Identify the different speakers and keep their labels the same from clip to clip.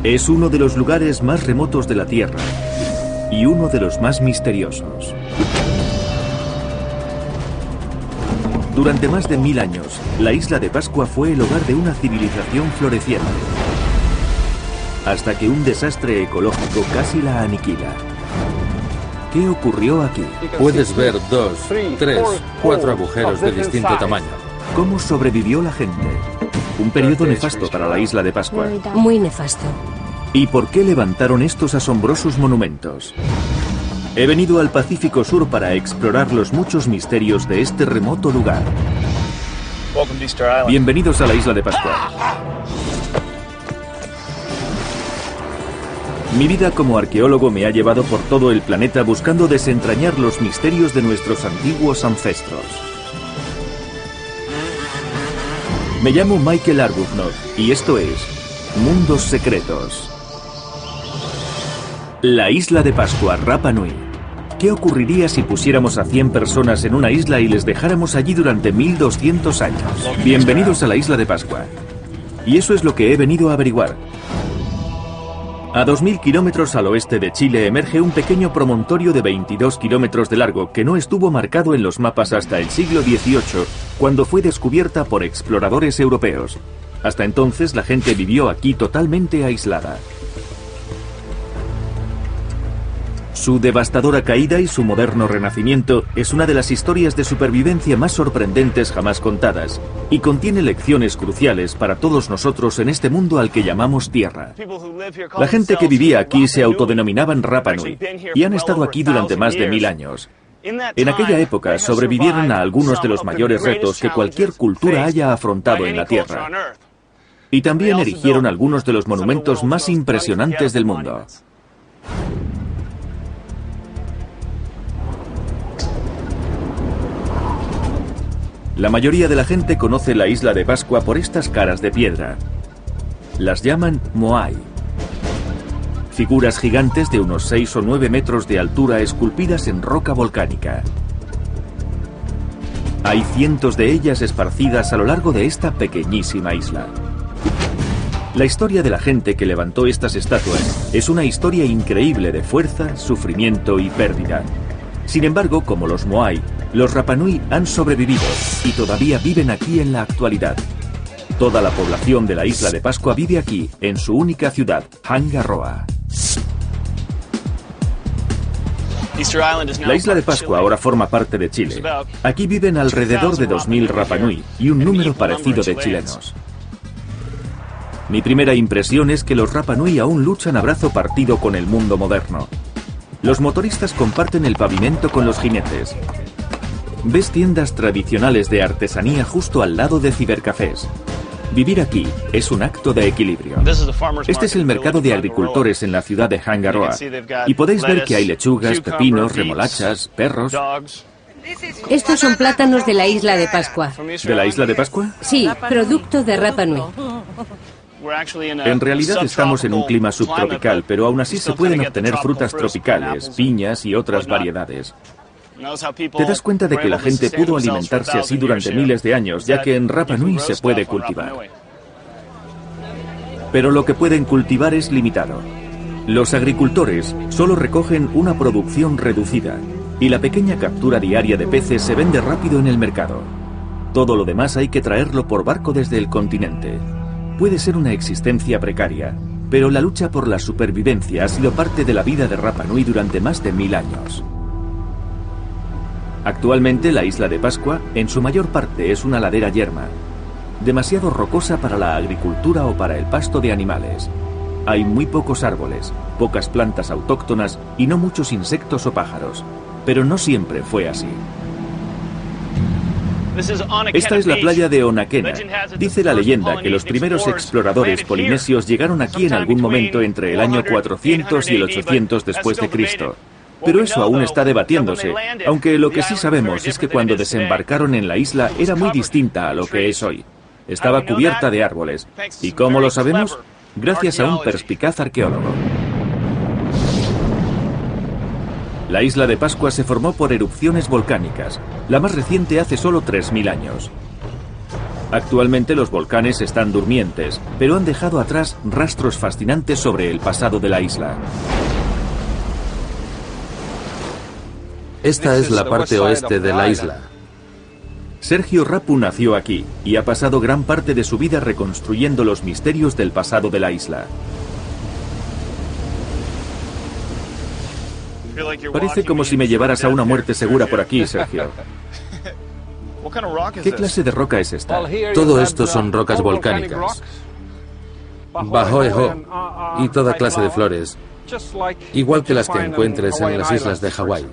Speaker 1: Es uno de los lugares más remotos de la Tierra y uno de los más misteriosos. Durante más de 1000 años, la isla de Pascua fue el hogar de una civilización floreciente, hasta que un desastre ecológico casi la aniquila. ¿Qué ocurrió aquí?
Speaker 2: Puedes ver 2, 3, 4 agujeros de distinto tamaño.
Speaker 1: ¿Cómo sobrevivió la gente? Un periodo nefasto para la isla de Pascua.
Speaker 3: Muy nefasto.
Speaker 1: ¿Y por qué levantaron estos asombrosos monumentos? He venido al Pacífico Sur para explorar los muchos misterios de este remoto lugar. Bienvenidos a la isla de Pascua. Mi vida como arqueólogo me ha llevado por todo el planeta buscando desentrañar los misterios de nuestros antiguos ancestros. Me llamo Michael Arbuthnot y esto es Mundos Secretos. La isla de Pascua, Rapa Nui. ¿Qué ocurriría si pusiéramos a 100 personas en una isla y les dejáramos allí durante 1200 años? Bienvenidos a la isla de Pascua. Y eso es lo que he venido a averiguar. A 2000 kilómetros al oeste de Chile emerge un pequeño promontorio de 22 kilómetros de largo que no estuvo marcado en los mapas hasta el siglo XVIII, cuando fue descubierta por exploradores europeos. Hasta entonces la gente vivió aquí totalmente aislada. Su devastadora caída y su moderno renacimiento es una de las historias de supervivencia más sorprendentes jamás contadas, y contiene lecciones cruciales para todos nosotros en este mundo al que llamamos Tierra. La gente que vivía aquí se autodenominaban Rapa Nui, y han estado aquí durante más de 1000 años. En aquella época sobrevivieron a algunos de los mayores retos que cualquier cultura haya afrontado en la Tierra. Y también erigieron algunos de los monumentos más impresionantes del mundo. La mayoría de la gente conoce la isla de Pascua por estas caras de piedra. Las llaman moai. Figuras gigantes de unos 6 o 9 metros de altura esculpidas en roca volcánica. Hay cientos de ellas esparcidas a lo largo de esta pequeñísima isla. La historia de la gente que levantó estas estatuas es una historia increíble de fuerza, sufrimiento y pérdida. Sin embargo, como los moai, los Rapa Nui han sobrevivido y todavía viven aquí en la actualidad. Toda la población de la isla de Pascua vive aquí, en su única ciudad, Hanga Roa. La isla de Pascua ahora forma parte de Chile. Aquí viven alrededor de 2000 Rapa Nui y un número parecido de chilenos. Mi primera impresión es que los Rapa Nui aún luchan a brazo partido con el mundo moderno. Los motoristas comparten el pavimento con los jinetes. Ves tiendas tradicionales de artesanía justo al lado de cibercafés. Vivir aquí es un acto de equilibrio. Este es el mercado de agricultores en la ciudad de Hanga Roa. Y podéis ver que hay lechugas, pepinos, remolachas, perros.
Speaker 3: Estos son plátanos de la isla de Pascua.
Speaker 1: ¿De la isla de Pascua?
Speaker 3: Sí, producto de Rapa Nui.
Speaker 1: En realidad estamos en un clima subtropical, pero aún así se pueden obtener frutas tropicales, piñas y otras variedades. Te das cuenta de que la gente pudo alimentarse así durante miles de años, ya que en Rapa Nui se puede cultivar. Pero lo que pueden cultivar es limitado. Los agricultores solo recogen una producción reducida, y la pequeña captura diaria de peces se vende rápido en el mercado. Todo lo demás hay que traerlo por barco desde el continente. Puede ser una existencia precaria, pero la lucha por la supervivencia ha sido parte de la vida de Rapa Nui durante más de 1000 años. Actualmente la isla de Pascua, en su mayor parte, es una ladera yerma, demasiado rocosa para la agricultura o para el pasto de animales. Hay muy pocos árboles, pocas plantas autóctonas y no muchos insectos o pájaros, pero no siempre fue así. Esta es la playa de Onakena. Dice la leyenda que los primeros exploradores polinesios llegaron aquí en algún momento entre el año 400 y el 800 después de Cristo. Pero eso aún está debatiéndose, aunque lo que sí sabemos es que cuando desembarcaron en la isla era muy distinta a lo que es hoy. Estaba cubierta de árboles. ¿Y cómo lo sabemos? Gracias a un perspicaz arqueólogo. La isla de Pascua se formó por erupciones volcánicas, la más reciente hace solo 3000 años. Actualmente los volcanes están durmientes, pero han dejado atrás rastros fascinantes sobre el pasado de la isla.
Speaker 2: Esta es la parte oeste de la isla.
Speaker 1: Sergio Rapu nació aquí y ha pasado gran parte de su vida reconstruyendo los misterios del pasado de la isla. Parece como si me llevaras a una muerte segura por aquí, Sergio. ¿Qué clase de roca es esta?
Speaker 2: Todo esto son rocas volcánicas. Bahoeho y toda clase de flores, igual que las que encuentres en las islas de Hawái.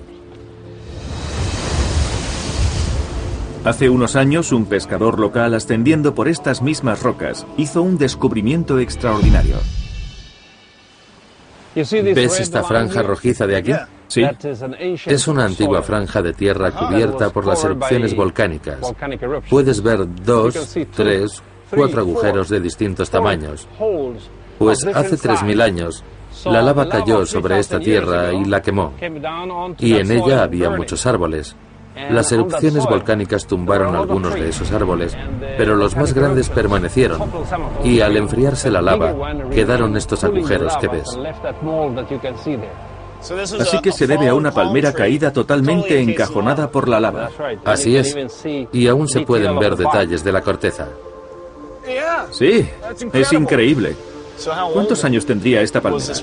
Speaker 1: Hace unos años, un pescador local ascendiendo por estas mismas rocas hizo un descubrimiento extraordinario.
Speaker 2: ¿Ves esta franja rojiza de aquí?
Speaker 1: Sí.
Speaker 2: Es una antigua franja de tierra cubierta por las erupciones volcánicas. Puedes ver 2, 3, 4 agujeros de distintos tamaños. Pues hace 3000 años, la lava cayó sobre esta tierra y la quemó. Y en ella había muchos árboles. Las erupciones volcánicas tumbaron algunos de esos árboles, pero los más grandes permanecieron, y al enfriarse la lava, quedaron estos agujeros que ves.
Speaker 1: Así que se debe a una palmera caída totalmente encajonada por la lava.
Speaker 2: Así es, y aún se pueden ver detalles de la corteza.
Speaker 1: Sí, es increíble. ¿Cuántos años tendría esta palmera?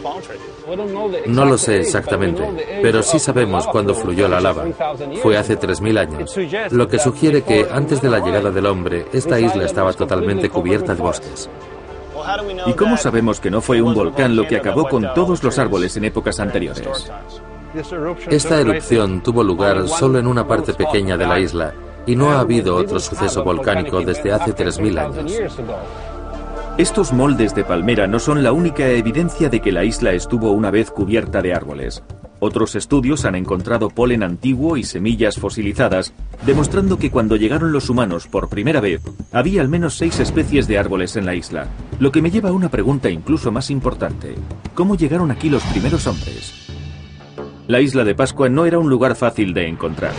Speaker 2: No lo sé exactamente, pero sí sabemos cuándo fluyó la lava. Fue hace 3000 años, lo que sugiere que antes de la llegada del hombre, esta isla estaba totalmente cubierta de bosques.
Speaker 1: ¿Y cómo sabemos que no fue un volcán lo que acabó con todos los árboles en épocas anteriores?
Speaker 2: Esta erupción tuvo lugar solo en una parte pequeña de la isla, y no ha habido otro suceso volcánico desde hace 3000 años.
Speaker 1: Estos moldes de palmera no son la única evidencia de que la isla estuvo una vez cubierta de árboles. Otros estudios han encontrado polen antiguo y semillas fosilizadas, demostrando que cuando llegaron los humanos por primera vez, había al menos 6 especies de árboles en la isla. Lo que me lleva a una pregunta incluso más importante. ¿Cómo llegaron aquí los primeros hombres? La isla de Pascua no era un lugar fácil de encontrar.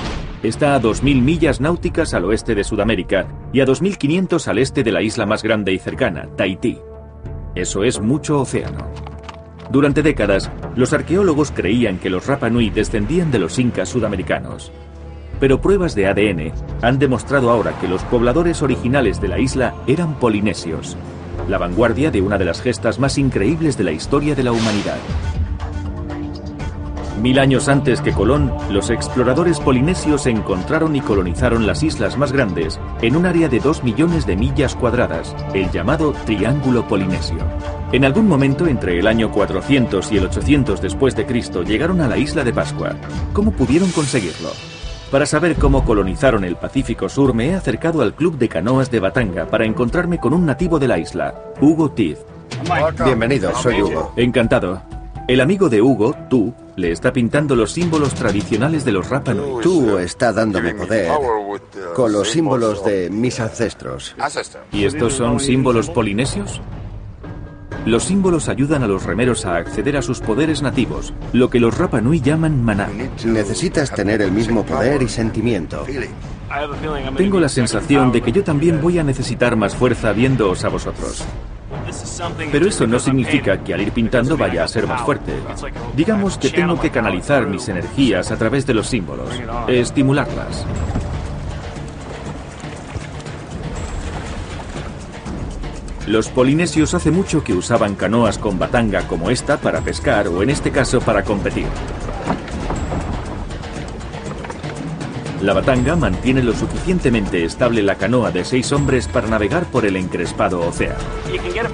Speaker 1: Está a 2000 millas náuticas al oeste de Sudamérica y a 2500 al este de la isla más grande y cercana, Tahití. Eso es mucho océano. Durante décadas, los arqueólogos creían que los Rapa Nui descendían de los incas sudamericanos. Pero pruebas de ADN han demostrado ahora que los pobladores originales de la isla eran polinesios, la vanguardia de una de las gestas más increíbles de la historia de la humanidad. 1000 años antes que Colón, los exploradores polinesios encontraron y colonizaron las islas más grandes en un área de 2 millones de millas cuadradas, el llamado Triángulo Polinesio. En algún momento entre el año 400 y el 800 después de Cristo llegaron a la isla de Pascua. ¿Cómo pudieron conseguirlo? Para saber cómo colonizaron el Pacífico Sur me he acercado al Club de Canoas de Batanga para encontrarme con un nativo de la isla, Hugo Tiz.
Speaker 4: Bienvenido, soy Hugo.
Speaker 1: Encantado. El amigo de Hugo, tú, le está pintando los símbolos tradicionales de los Rapa Nui.
Speaker 4: Tú está dándome poder con los símbolos de mis ancestros.
Speaker 1: ¿Y estos son símbolos polinesios? Los símbolos ayudan a los remeros a acceder a sus poderes nativos, lo que los Rapa Nui llaman maná.
Speaker 4: Necesitas tener el mismo poder y sentimiento.
Speaker 1: Tengo la sensación de que yo también voy a necesitar más fuerza viéndoos a vosotros. Pero eso no significa que al ir pintando vaya a ser más fuerte. Digamos que tengo que canalizar mis energías a través de los símbolos, estimularlas. Los polinesios hace mucho que usaban canoas con batanga como esta para pescar o en este caso para competir. La batanga mantiene lo suficientemente estable la canoa de 6 hombres para navegar por el encrespado océano.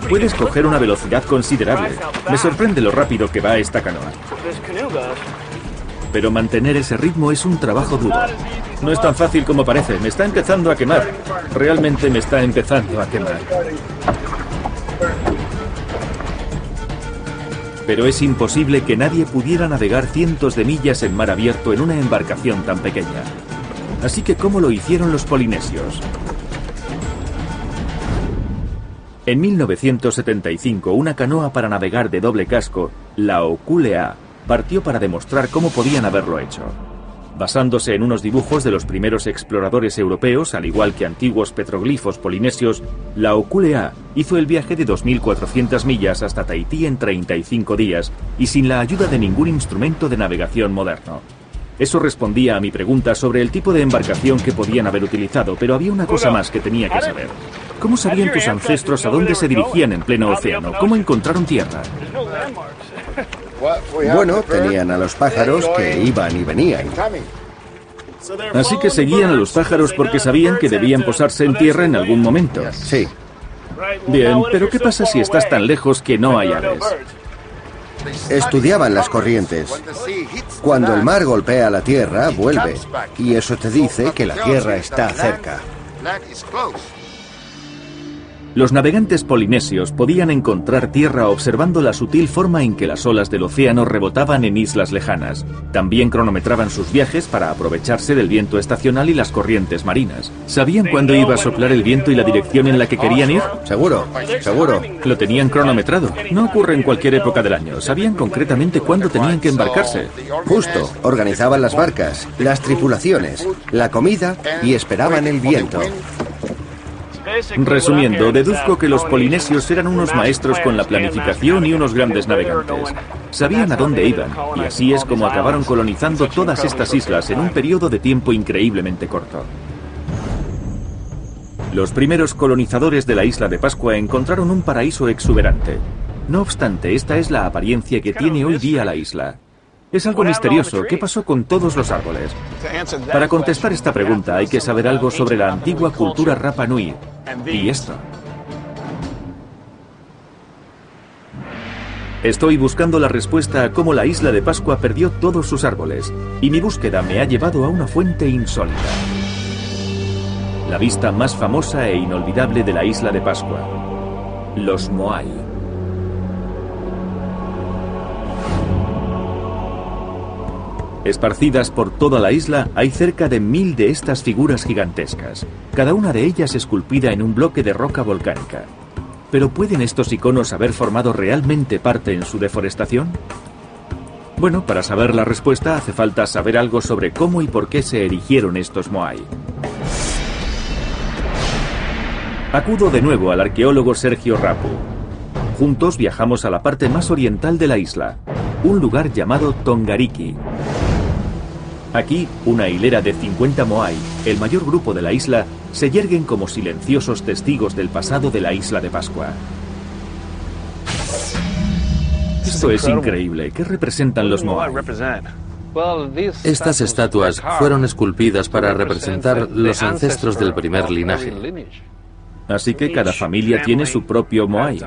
Speaker 1: Puedes coger una velocidad considerable. Me sorprende lo rápido que va esta canoa. Pero mantener ese ritmo es un trabajo duro. No es tan fácil como parece. Me está empezando a quemar. Realmente me está empezando a quemar. Pero es imposible que nadie pudiera navegar cientos de millas en mar abierto en una embarcación tan pequeña. Así que, ¿cómo lo hicieron los polinesios? En 1975, una canoa para navegar de doble casco, la Okulea, partió para demostrar cómo podían haberlo hecho. Basándose en unos dibujos de los primeros exploradores europeos, al igual que antiguos petroglifos polinesios, la Okulea hizo el viaje de 2.400 millas hasta Tahití en 35 días y sin la ayuda de ningún instrumento de navegación moderno. Eso respondía a mi pregunta sobre el tipo de embarcación que podían haber utilizado, pero había una cosa más que tenía que saber. ¿Cómo sabían tus ancestros a dónde se dirigían en pleno océano? ¿Cómo encontraron tierra?
Speaker 4: Bueno, tenían a los pájaros que iban y venían.
Speaker 1: Así que seguían a los pájaros porque sabían que debían posarse en tierra en algún momento.
Speaker 4: Sí.
Speaker 1: Bien, pero ¿qué pasa si estás tan lejos que no hay aves?
Speaker 4: Estudiaban las corrientes. Cuando el mar golpea la tierra, vuelve. Y eso te dice que la tierra está cerca.
Speaker 1: Los navegantes polinesios podían encontrar tierra observando la sutil forma en que las olas del océano rebotaban en islas lejanas. También cronometraban sus viajes para aprovecharse del viento estacional y las corrientes marinas. ¿Sabían cuándo iba a soplar el viento y la dirección en la que querían ir?
Speaker 4: Seguro, seguro.
Speaker 1: Lo tenían cronometrado. No ocurre en cualquier época del año. Sabían concretamente cuándo tenían que embarcarse.
Speaker 4: Justo, organizaban las barcas, las tripulaciones, la comida y esperaban el viento.
Speaker 1: Resumiendo, deduzco que los polinesios eran unos maestros con la planificación y unos grandes navegantes. Sabían a dónde iban, y así es como acabaron colonizando todas estas islas en un periodo de tiempo increíblemente corto. Los primeros colonizadores de la isla de Pascua encontraron un paraíso exuberante. No obstante, esta es la apariencia que tiene hoy día la isla. Es algo misterioso. ¿Qué pasó con todos los árboles? Para contestar esta pregunta hay que saber algo sobre la antigua cultura Rapa Nui. Y esto. Estoy buscando la respuesta a cómo la isla de Pascua perdió todos sus árboles, y mi búsqueda me ha llevado a una fuente insólita. La vista más famosa e inolvidable de la isla de Pascua. Los Moai. Esparcidas por toda la isla hay cerca de 1000 de estas figuras gigantescas, cada una de ellas esculpida en un bloque de roca volcánica. ¿Pero pueden estos iconos haber formado realmente parte en su deforestación? Bueno, para saber la respuesta hace falta saber algo sobre cómo y por qué se erigieron estos Moai. Acudo de nuevo al arqueólogo Sergio Rapu. Juntos viajamos a la parte más oriental de la isla, un lugar llamado Tongariki. Aquí, una hilera de 50 Moai, el mayor grupo de la isla, se yerguen como silenciosos testigos del pasado de la isla de Pascua. Esto es increíble. ¿Qué representan los Moai?
Speaker 2: Estas estatuas fueron esculpidas para representar los ancestros del primer linaje.
Speaker 1: Así que cada familia tiene su propio Moai.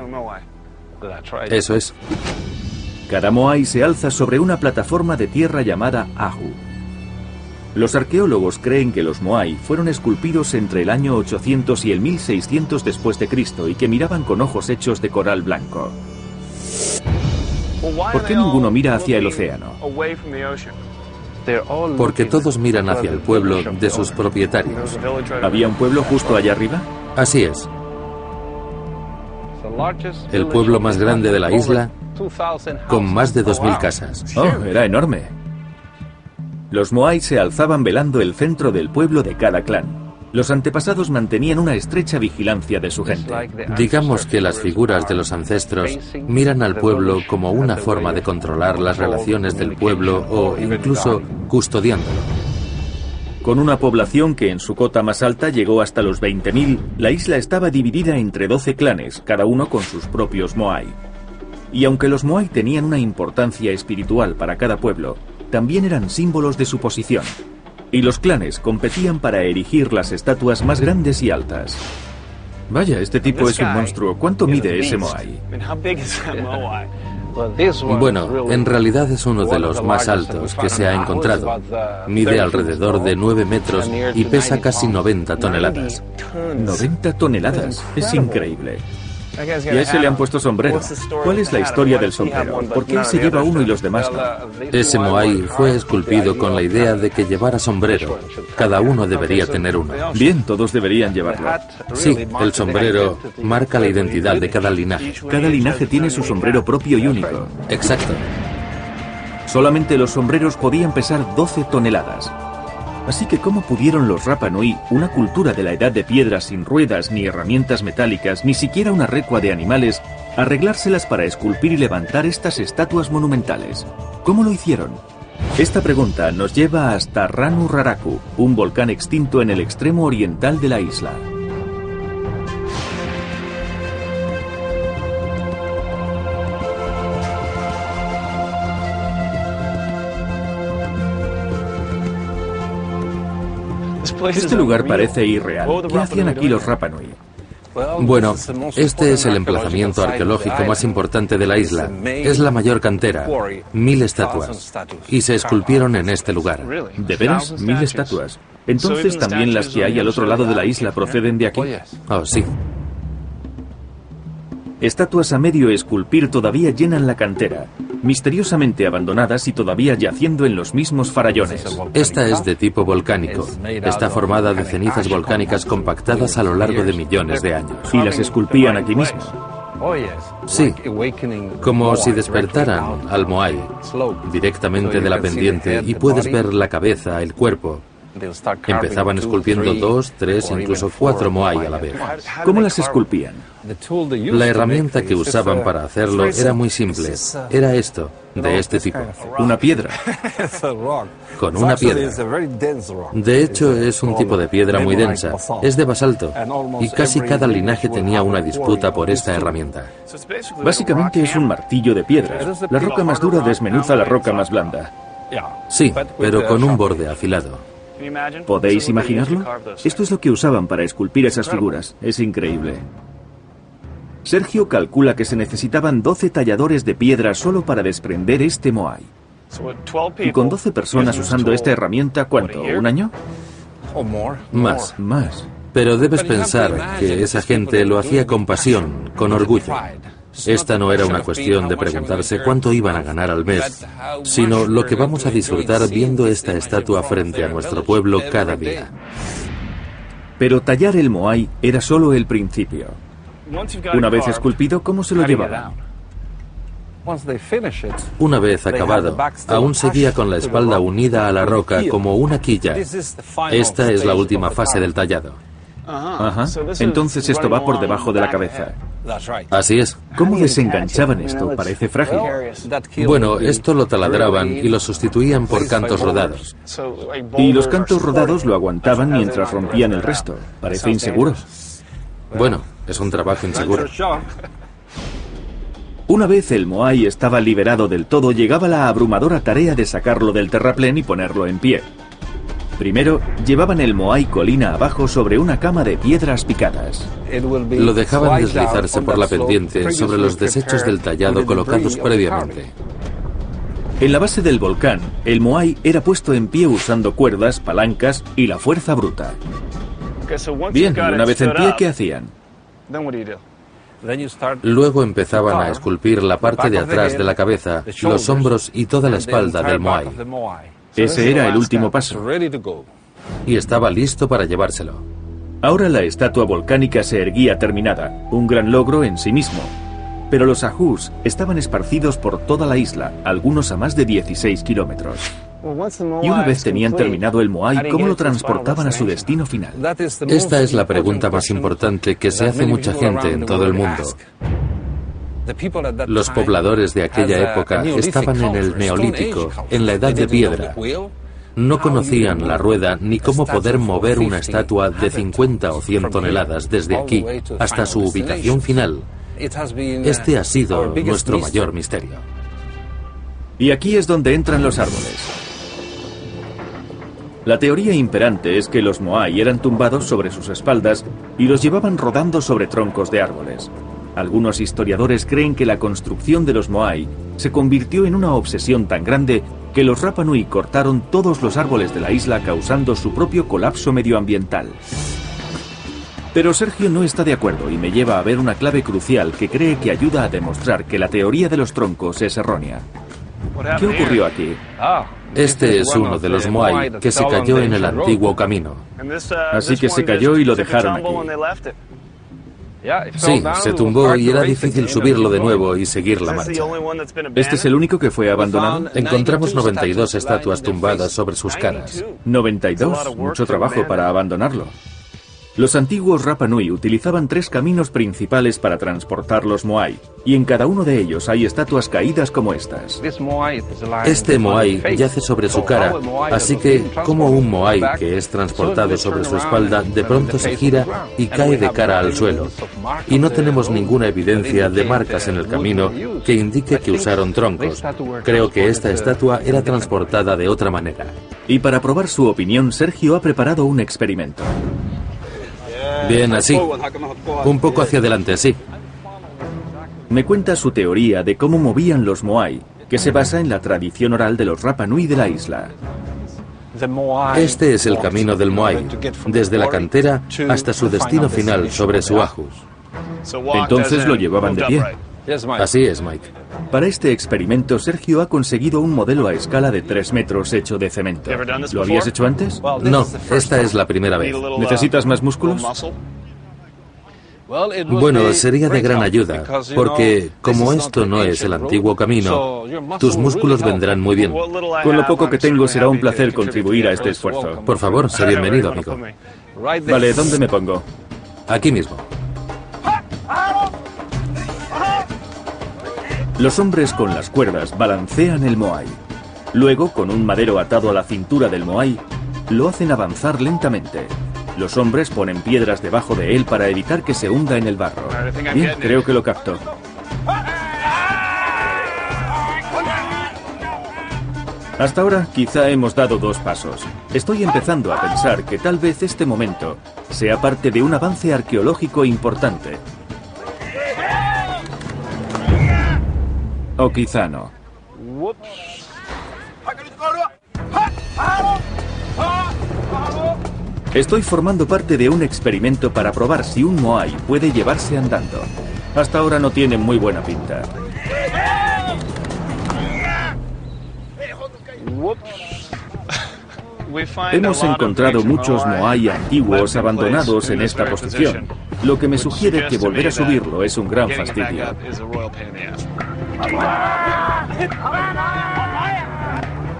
Speaker 2: Eso es.
Speaker 1: Cada Moai se alza sobre una plataforma de tierra llamada Ahu. Los arqueólogos creen que los Moai fueron esculpidos entre el año 800 y el 1600 después de Cristo y que miraban con ojos hechos de coral blanco. ¿Por qué ninguno mira hacia el océano?
Speaker 2: Porque todos miran hacia el pueblo de sus propietarios.
Speaker 1: ¿Había un pueblo justo allá arriba?
Speaker 2: Así es. El pueblo más grande de la isla, con más de 2000 casas.
Speaker 1: Oh, era enorme. Los Moai se alzaban velando el centro del pueblo de cada clan. Los antepasados mantenían una estrecha vigilancia de su gente.
Speaker 2: Digamos que las figuras de los ancestros miran al pueblo como una forma de controlar las relaciones del pueblo o incluso custodiándolo.
Speaker 1: Con una población que en su cota más alta llegó hasta los 20.000, la isla estaba dividida entre 12 clanes, cada uno con sus propios Moai. Y aunque los Moai tenían una importancia espiritual para cada pueblo, también eran símbolos de su posición. Y los clanes competían para erigir las estatuas más grandes y altas. Vaya, este tipo es un monstruo. ¿Cuánto mide ese Moai?
Speaker 2: Bueno, en realidad es uno de los más altos que se ha encontrado. Mide alrededor de 9 metros y pesa casi 90 toneladas.
Speaker 1: 90 toneladas. Es increíble. Y a ese le han puesto sombrero. ¿Cuál es la historia del sombrero? ¿Por qué él se lleva uno y los demás no?
Speaker 2: Ese Moai fue esculpido con la idea de que llevara sombrero. Cada uno debería tener uno.
Speaker 1: Bien, todos deberían llevarlo.
Speaker 2: Sí, el sombrero marca la identidad de cada linaje.
Speaker 1: Cada linaje tiene su sombrero propio y único.
Speaker 2: Exacto.
Speaker 1: Solamente los sombreros podían pesar 12 toneladas. Así que ¿cómo pudieron los Rapa Nui, una cultura de la edad de piedra sin ruedas ni herramientas metálicas, ni siquiera una recua de animales, arreglárselas para esculpir y levantar estas estatuas monumentales? ¿Cómo lo hicieron? Esta pregunta nos lleva hasta Ranu Raraku, un volcán extinto en el extremo oriental de la isla. Este lugar parece irreal. ¿Qué hacían aquí los Rapa Nui?
Speaker 2: Bueno, este es el emplazamiento arqueológico más importante de la isla. Es la mayor cantera, 1000 estatuas. Y se esculpieron en este lugar.
Speaker 1: ¿De veras? 1000 estatuas. Entonces también las que hay al otro lado de la isla proceden de aquí.
Speaker 2: Oh, sí.
Speaker 1: Estatuas a medio esculpir todavía llenan la cantera, misteriosamente abandonadas y todavía yaciendo en los mismos farallones.
Speaker 2: Esta es de tipo volcánico. Está formada de cenizas volcánicas compactadas a lo largo de millones de años.
Speaker 1: ¿Y las esculpían aquí mismo?
Speaker 2: Sí, como si despertaran al Moai directamente de la pendiente y puedes ver la cabeza, el cuerpo. Empezaban esculpiendo 2, 3, incluso 4 Moai a la vez.
Speaker 1: ¿Cómo las esculpían?
Speaker 2: La herramienta que usaban para hacerlo era muy simple. Era esto, de este tipo.
Speaker 1: Una piedra.
Speaker 2: Con una piedra. De hecho, es un tipo de piedra muy densa. Es de basalto. Y casi cada linaje tenía una disputa por esta herramienta.
Speaker 1: Básicamente es un martillo de piedras. La roca más dura desmenuza la roca más blanda.
Speaker 2: Sí, pero con un borde afilado.
Speaker 1: ¿Podéis imaginarlo? Esto es lo que usaban para esculpir esas figuras. Es increíble. Sergio calcula que se necesitaban 12 talladores de piedra solo para desprender este Moai. Y con 12 personas usando esta herramienta, ¿cuánto? ¿Un año?
Speaker 2: Más.
Speaker 1: Más.
Speaker 2: Pero debes pensar que esa gente lo hacía con pasión, con orgullo. Esta no era una cuestión de preguntarse cuánto iban a ganar al mes, sino lo que vamos a disfrutar viendo esta estatua frente a nuestro pueblo cada día.
Speaker 1: Pero tallar el Moai era solo el principio. Una vez esculpido, ¿cómo se lo llevaban?
Speaker 2: Una vez acabado, aún seguía con la espalda unida a la roca como una quilla. Esta es la última fase del tallado.
Speaker 1: Ajá. Entonces esto va por debajo de la cabeza.
Speaker 2: Así es.
Speaker 1: ¿Cómo desenganchaban esto? Parece frágil.
Speaker 2: Bueno, esto lo taladraban y lo sustituían por cantos rodados.
Speaker 1: Y los cantos rodados lo aguantaban mientras rompían el resto. Parece inseguro.
Speaker 2: Bueno, es un trabajo inseguro.
Speaker 1: Una vez el Moai estaba liberado del todo, llegaba la abrumadora tarea de sacarlo del terraplén y ponerlo en pie. Primero, llevaban el Moai colina abajo sobre una cama de piedras picadas.
Speaker 2: Lo dejaban deslizarse por la pendiente sobre los desechos del tallado colocados previamente.
Speaker 1: En la base del volcán, el Moai era puesto en pie usando cuerdas, palancas y la fuerza bruta. Bien, y una vez en pie, ¿qué hacían?
Speaker 2: Luego empezaban a esculpir la parte de atrás de la cabeza, los hombros y toda la espalda del Moai.
Speaker 1: Ese era el último paso.
Speaker 2: Y estaba listo para llevárselo.
Speaker 1: Ahora la estatua volcánica se erguía terminada, un gran logro en sí mismo. Pero los ajús estaban esparcidos por toda la isla, algunos a más de 16 kilómetros. Y una vez tenían terminado el Moai, ¿cómo lo transportaban a su destino final?
Speaker 2: Esta es la pregunta más importante que se hace mucha gente en todo el mundo. Los pobladores de aquella época estaban en el Neolítico, en la Edad de Piedra. No conocían la rueda ni cómo poder mover una estatua de 50 o 100 toneladas desde aquí hasta su ubicación final. Este ha sido nuestro mayor misterio.
Speaker 1: Y aquí es donde entran los árboles. La teoría imperante es que los Moai eran tumbados sobre sus espaldas y los llevaban rodando sobre troncos de árboles. Algunos historiadores creen que la construcción de los Moai se convirtió en una obsesión tan grande que los Rapa Nui cortaron todos los árboles de la isla, causando su propio colapso medioambiental. Pero Sergio no está de acuerdo y me lleva a ver una clave crucial que cree que ayuda a demostrar que la teoría de los troncos es errónea. ¿Qué ocurrió aquí?
Speaker 2: Este es uno de los Moai que se cayó en el antiguo camino.
Speaker 1: Así que se cayó y lo dejaron aquí.
Speaker 2: Sí, se tumbó y era difícil subirlo de nuevo y seguir la marcha.
Speaker 1: ¿Este es el único que fue abandonado?
Speaker 2: Encontramos 92 estatuas tumbadas sobre sus caras.
Speaker 1: 92, mucho trabajo para abandonarlo. Los antiguos Rapa Nui utilizaban 3 caminos principales para transportar los moai, y en cada uno de ellos hay estatuas caídas como estas.
Speaker 2: Este moai yace sobre su cara, así que, como un moai que es transportado sobre su espalda, de pronto se gira y cae de cara al suelo. Y no tenemos ninguna evidencia de marcas en el camino que indique que usaron troncos. Creo que esta estatua era transportada de otra manera.
Speaker 1: Y para probar su opinión, Sergio ha preparado un experimento.
Speaker 2: Bien, así. Un poco hacia adelante, así.
Speaker 1: Me cuenta su teoría de cómo movían los moai, que se basa en la tradición oral de los Rapa Nui de la isla.
Speaker 2: Este es el camino del moai, desde la cantera hasta su destino final sobre Suajus.
Speaker 1: Entonces lo llevaban de pie.
Speaker 2: Así es, Mike.
Speaker 1: Para este experimento, Sergio ha conseguido un modelo a escala de 3 metros hecho de cemento. ¿Lo habías hecho antes?
Speaker 2: No, esta es la primera vez.
Speaker 1: ¿Necesitas más músculos?
Speaker 2: Bueno, sería de gran ayuda, porque como esto no es el antiguo camino, tus músculos vendrán muy bien.
Speaker 1: Con lo poco que tengo será un placer contribuir a este esfuerzo.
Speaker 2: Por favor, sé bienvenido, amigo.
Speaker 1: Vale, ¿dónde me pongo?
Speaker 2: Aquí mismo.
Speaker 1: Los hombres con las cuerdas balancean el moai. Luego, con un madero atado a la cintura del moai, lo hacen avanzar lentamente. Los hombres ponen piedras debajo de él para evitar que se hunda en el barro. Bien, creo que lo capto. Hasta ahora, quizá hemos dado 2 pasos. Estoy empezando a pensar que tal vez este momento sea parte de un avance arqueológico importante. O quizá no. Estoy formando parte de un experimento para probar si un moai puede llevarse andando. Hasta ahora no tiene muy buena pinta. Hemos encontrado muchos moai antiguos abandonados en esta posición, lo que me sugiere que volver a subirlo es un gran fastidio.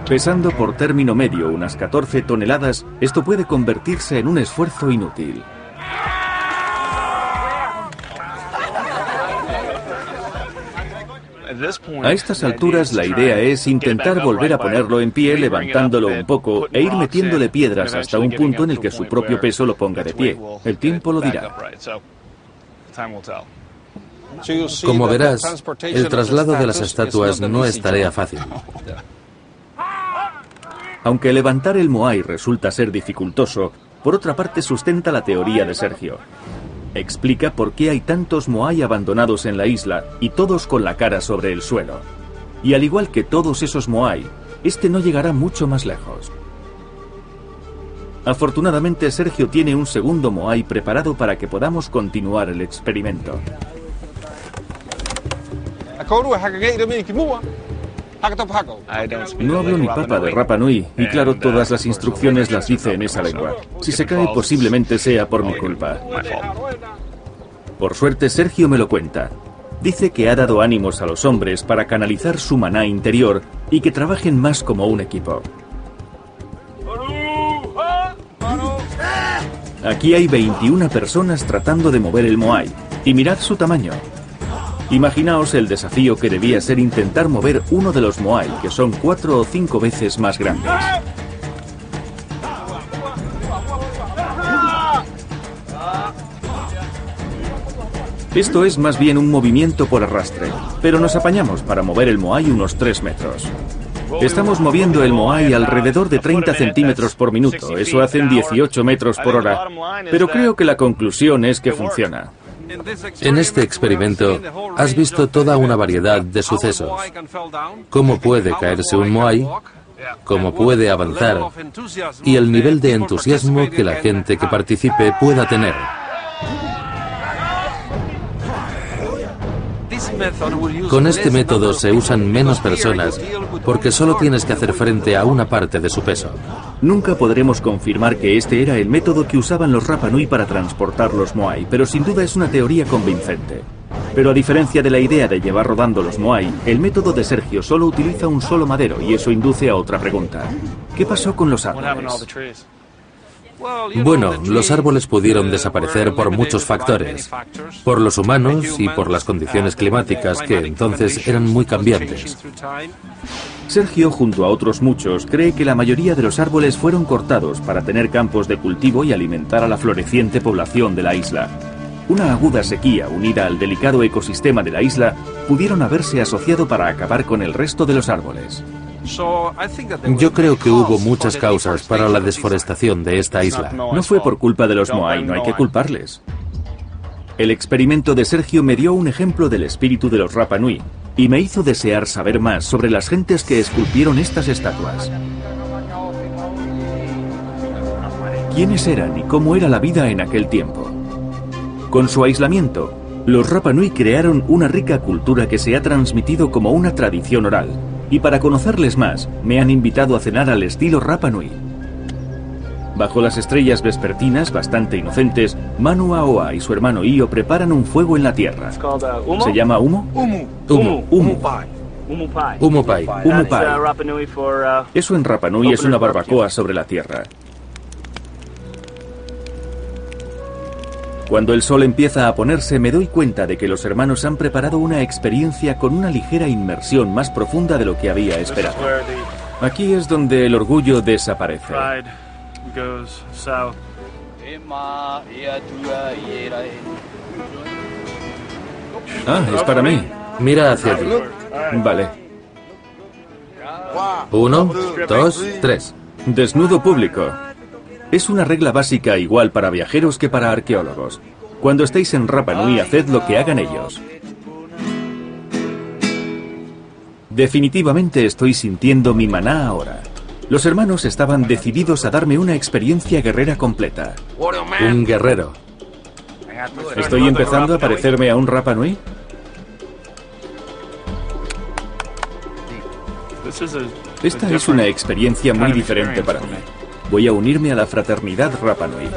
Speaker 1: Pesando por término medio unas 14 toneladas, esto puede convertirse en un esfuerzo inútil. A estas alturas la idea es intentar volver a ponerlo en pie levantándolo un poco e ir metiéndole piedras hasta un punto en el que su propio peso lo ponga de pie. El tiempo lo dirá.
Speaker 2: Como verás, el traslado de las estatuas no es tarea fácil.
Speaker 1: Aunque levantar el moai resulta ser dificultoso, por otra parte sustenta la teoría de Sergio. Explica por qué hay tantos moai abandonados en la isla y todos con la cara sobre el suelo. Y al igual que todos esos moai, este no llegará mucho más lejos. Afortunadamente, Sergio tiene un segundo moai preparado para que podamos continuar el experimento. No hablo ni papa de Rapa Nui, y claro, todas las instrucciones las dice en esa lengua. Si se cae, posiblemente sea por mi culpa. Por suerte, Sergio me lo cuenta. Dice que ha dado ánimos a los hombres para canalizar su maná interior y que trabajen más como un equipo. Aquí hay 21 personas tratando de mover el moai, y mirad su tamaño. Imaginaos el desafío que debía ser intentar mover uno de los moai, que son 4 o 5 veces más grandes. Esto es más bien un movimiento por arrastre, pero nos apañamos para mover el moai unos 3 metros. Estamos moviendo el moai alrededor de 30 centímetros por minuto, eso hacen 18 metros por hora, pero creo que la conclusión es que funciona.
Speaker 2: En este experimento has visto toda una variedad de sucesos. Cómo puede caerse un moai, cómo puede avanzar y el nivel de entusiasmo que la gente que participe pueda tener. Con este método se usan menos personas porque solo tienes que hacer frente a una parte de su peso.
Speaker 1: Nunca podremos confirmar que este era el método que usaban los Rapa Nui para transportar los Moai, pero sin duda es una teoría convincente. Pero a diferencia de la idea de llevar rodando los Moai, el método de Sergio solo utiliza un solo madero y eso induce a otra pregunta. ¿Qué pasó con los árboles?
Speaker 2: Bueno, los árboles pudieron desaparecer por muchos factores, por los humanos y por las condiciones climáticas que entonces eran muy cambiantes.
Speaker 1: Sergio, junto a otros muchos, cree que la mayoría de los árboles fueron cortados para tener campos de cultivo y alimentar a la floreciente población de la isla. Una aguda sequía unida al delicado ecosistema de la isla pudieron haberse asociado para acabar con el resto de los árboles.
Speaker 2: Yo creo que hubo muchas causas para la desforestación de esta isla.
Speaker 1: No fue por culpa de los Moai, no hay que culparles. El experimento de Sergio me dio un ejemplo del espíritu de los Rapa Nui y me hizo desear saber más sobre las gentes que esculpieron estas estatuas. ¿Quiénes eran y cómo era la vida en aquel tiempo? Con su aislamiento, los Rapa Nui crearon una rica cultura que se ha transmitido como una tradición oral. Y para conocerles más, me han invitado a cenar al estilo Rapa Nui. Bajo las estrellas vespertinas, bastante inocentes, Manu Aoa y su hermano Io preparan un fuego en la tierra. ¿Se llama humo?
Speaker 2: Humo.
Speaker 1: Humo.
Speaker 2: Humo pai.
Speaker 1: Humo pai. Eso en Rapa Nui es una barbacoa sobre la tierra. Cuando el sol empieza a ponerse, me doy cuenta de que los hermanos han preparado una experiencia con una ligera inmersión más profunda de lo que había esperado. Aquí es donde el orgullo desaparece. Ah, es para mí.
Speaker 2: Mira hacia ti.
Speaker 1: Vale.
Speaker 2: 1, 2, 3.
Speaker 1: Desnudo público. Es una regla básica igual para viajeros que para arqueólogos. Cuando estéis en Rapa Nui, haced lo que hagan ellos. Definitivamente estoy sintiendo mi maná ahora. Los hermanos estaban decididos a darme una experiencia guerrera completa.
Speaker 2: Un guerrero.
Speaker 1: ¿Estoy empezando a parecerme a un Rapa Nui? Esta es una experiencia muy diferente para mí. Voy a unirme a la fraternidad Rapa Nui.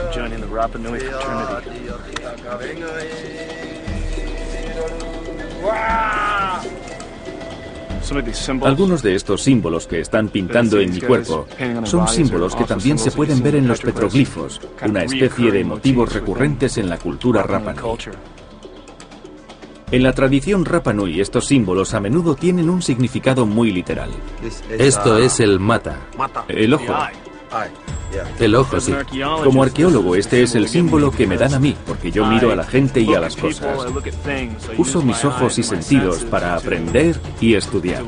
Speaker 1: Algunos de estos símbolos que están pintando en mi cuerpo son símbolos que también se pueden ver en los petroglifos, una especie de motivos recurrentes en la cultura Rapa Nui. En la tradición Rapa Nui, estos símbolos a menudo tienen un significado muy literal.
Speaker 2: Esto es el mata.
Speaker 1: El ojo.
Speaker 2: El ojo, sí.
Speaker 1: Como arqueólogo, este es el símbolo que me dan a mí, porque yo miro a la gente y a las cosas. Uso mis ojos y sentidos para aprender y estudiar.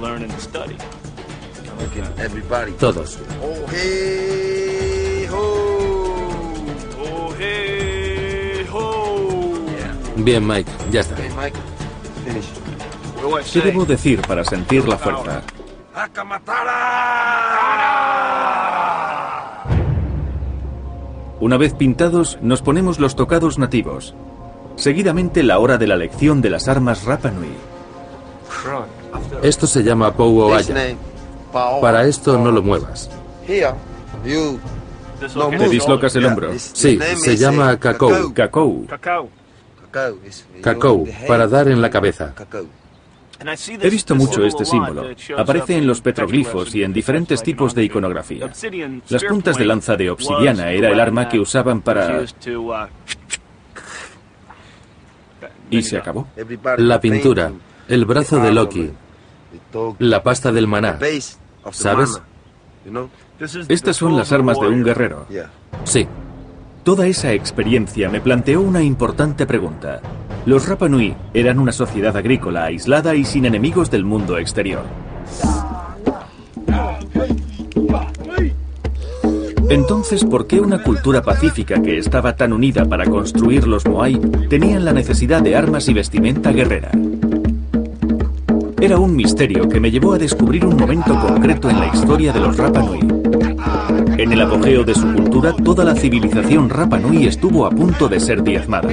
Speaker 2: Todos. Bien, Mike, ya está.
Speaker 1: ¿Qué debo decir para sentir la fuerza? Una vez pintados, nos ponemos los tocados nativos. Seguidamente la hora de la lección de las armas Rapa Nui.
Speaker 2: Esto se llama Pouoaya. Para esto no lo muevas.
Speaker 1: ¿Te dislocas el hombro?
Speaker 2: Sí, se llama kakou.
Speaker 1: Kakou.
Speaker 2: Kakou, para dar en la cabeza.
Speaker 1: He visto mucho este símbolo. Aparece en los petroglifos y en diferentes tipos de iconografía. Las puntas de lanza de obsidiana era el arma que usaban para... ¿Y se acabó?
Speaker 2: La pintura, el brazo de Loki, la pasta del maná. ¿Sabes?
Speaker 1: Estas son las armas de un guerrero.
Speaker 2: Sí.
Speaker 1: Toda esa experiencia me planteó una importante pregunta. Los Rapa Nui eran una sociedad agrícola aislada y sin enemigos del mundo exterior. Entonces, ¿por qué una cultura pacífica que estaba tan unida para construir los Moai tenían la necesidad de armas y vestimenta guerrera? Era un misterio que me llevó a descubrir un momento concreto en la historia de los Rapa Nui. En el apogeo de su cultura, toda la civilización Rapa Nui estuvo a punto de ser diezmada.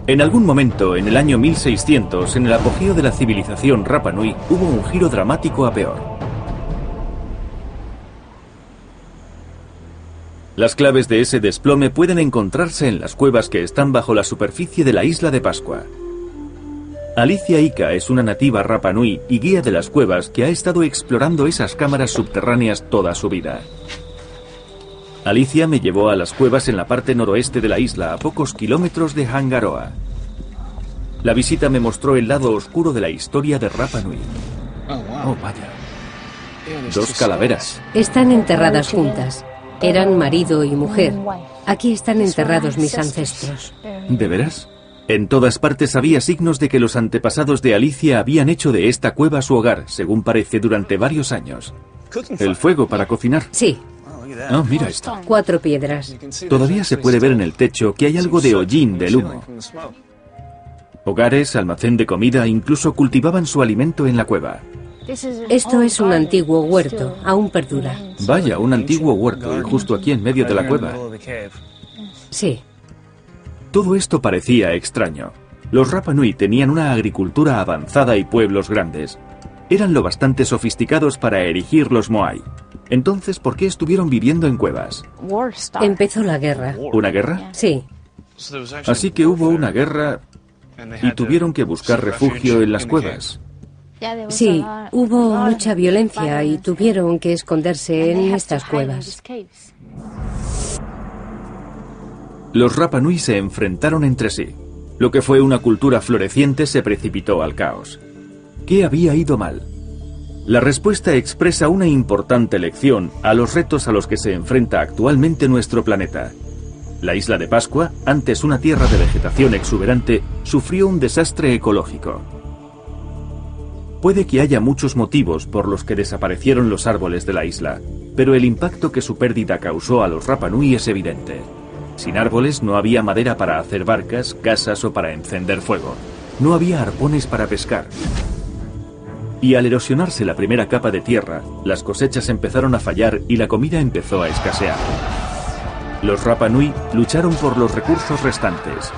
Speaker 1: En algún momento, en el año 1600, en el apogeo de la civilización Rapa Nui, hubo un giro dramático a peor. Las claves de ese desplome pueden encontrarse en las cuevas que están bajo la superficie de la isla de Pascua. Alicia Ika es una nativa Rapa Nui y guía de las cuevas que ha estado explorando esas cámaras subterráneas toda su vida. Alicia me llevó a las cuevas en la parte noroeste de la isla, a pocos kilómetros de Hangaroa. La visita me mostró el lado oscuro de la historia de Rapa Nui. Oh, vaya. 2 calaveras.
Speaker 3: Están enterradas juntas. Eran marido y mujer. Aquí están enterrados mis ancestros.
Speaker 1: ¿De veras? En todas partes había signos de que los antepasados de Alicia habían hecho de esta cueva su hogar, según parece, durante varios años. ¿El fuego para cocinar?
Speaker 3: Sí.
Speaker 1: Oh, mira esto.
Speaker 3: 4 piedras.
Speaker 1: Todavía se puede ver en el techo que hay algo de hollín del humo. Hogares, almacén de comida, incluso cultivaban su alimento en la cueva.
Speaker 3: Esto es un antiguo huerto, aún perdura.
Speaker 1: Vaya, un antiguo huerto, y justo aquí en medio de la cueva.
Speaker 3: Sí.
Speaker 1: Todo esto parecía extraño. Los Rapa Nui tenían una agricultura avanzada y pueblos grandes. Eran lo bastante sofisticados para erigir los Moai. Entonces, ¿por qué estuvieron viviendo en cuevas?
Speaker 3: Empezó la guerra.
Speaker 1: ¿Una guerra?
Speaker 3: Sí.
Speaker 1: Así que hubo una guerra y tuvieron que buscar refugio en las cuevas.
Speaker 3: Sí, hubo mucha violencia y tuvieron que esconderse en estas cuevas.
Speaker 1: Los Rapa Nui se enfrentaron entre sí. Lo que fue una cultura floreciente se precipitó al caos. ¿Qué había ido mal? La respuesta expresa una importante lección a los retos a los que se enfrenta actualmente nuestro planeta. La isla de Pascua, antes una tierra de vegetación exuberante, sufrió un desastre ecológico. Puede que haya muchos motivos por los que desaparecieron los árboles de la isla, pero el impacto que su pérdida causó a los Rapa Nui es evidente. Sin árboles no había madera para hacer barcas, casas o para encender fuego. No había arpones para pescar. Y al erosionarse la primera capa de tierra, las cosechas empezaron a fallar y la comida empezó a escasear. Los Rapa Nui lucharon por los recursos restantes.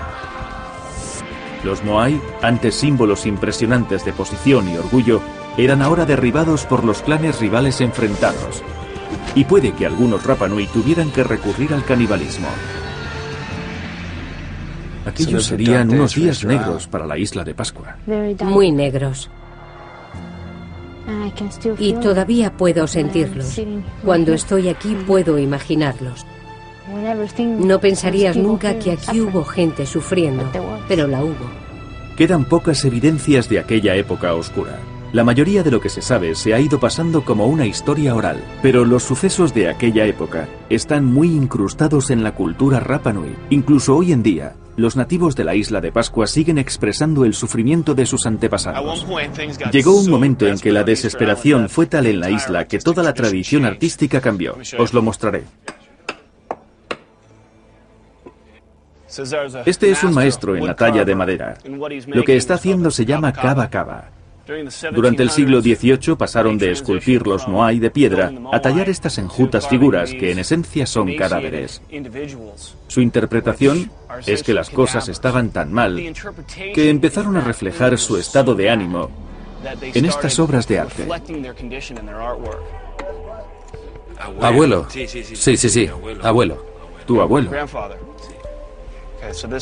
Speaker 1: Los Moai, antes símbolos impresionantes de posición y orgullo, eran ahora derribados por los clanes rivales enfrentados. Y puede que algunos Rapa Nui tuvieran que recurrir al canibalismo. Aquellos serían unos días negros para la isla de Pascua.
Speaker 3: Muy negros. Y todavía puedo sentirlos. Cuando estoy aquí puedo imaginarlos. No pensarías nunca que aquí hubo gente sufriendo, pero la hubo.
Speaker 1: Quedan pocas evidencias de aquella época oscura. La mayoría de lo que se sabe se ha ido pasando como una historia oral, pero los sucesos de aquella época están muy incrustados en la cultura Rapa Nui. Incluso hoy en día, los nativos de la isla de Pascua siguen expresando el sufrimiento de sus antepasados. Llegó un momento en que la desesperación fue tal en la isla que toda la tradición artística cambió. Os lo mostraré. Este es un maestro en la talla de madera. Lo que está haciendo se llama kaba kaba. Durante el siglo XVIII pasaron de esculpir los Moai de piedra a tallar estas enjutas figuras que en esencia son cadáveres. Su interpretación es que las cosas estaban tan mal que empezaron a reflejar su estado de ánimo en estas obras de arte.
Speaker 2: Abuelo. Sí, abuelo.
Speaker 1: Tu abuelo.